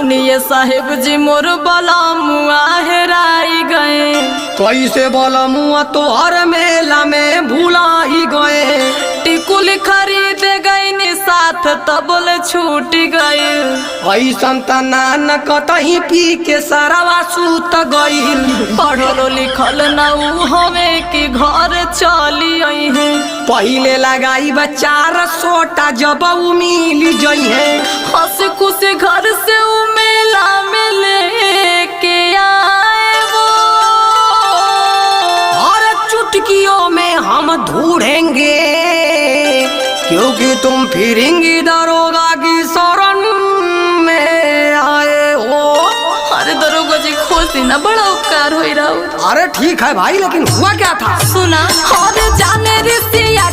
सुनिए साहेब जी मोर बलमुआ हेराई गए। कैसे बलमुआ तोहर मेला में भूला ही गए। टिकुल खरीद गई साथ तबल छूट गए। ऐसन तना कतही पी के सरवा सूत गईल। पढ़लो लिखल न उ हमें कि घर चली आई है। पहिले लगाई बचार सोटा जब उ मिल जई है। हंस खुश घर से उ मेला में लेके आए वो। हर चुटकियों में हम ढूंढेंगे क्योंकि तुम फिरेंगी दरोगा की शरण में आए हो। अरे दरोगा जी खोज ना बड़ा उपकार हो रहा। अरे ठीक है भाई लेकिन हुआ क्या था? सुना और जाने रिसिया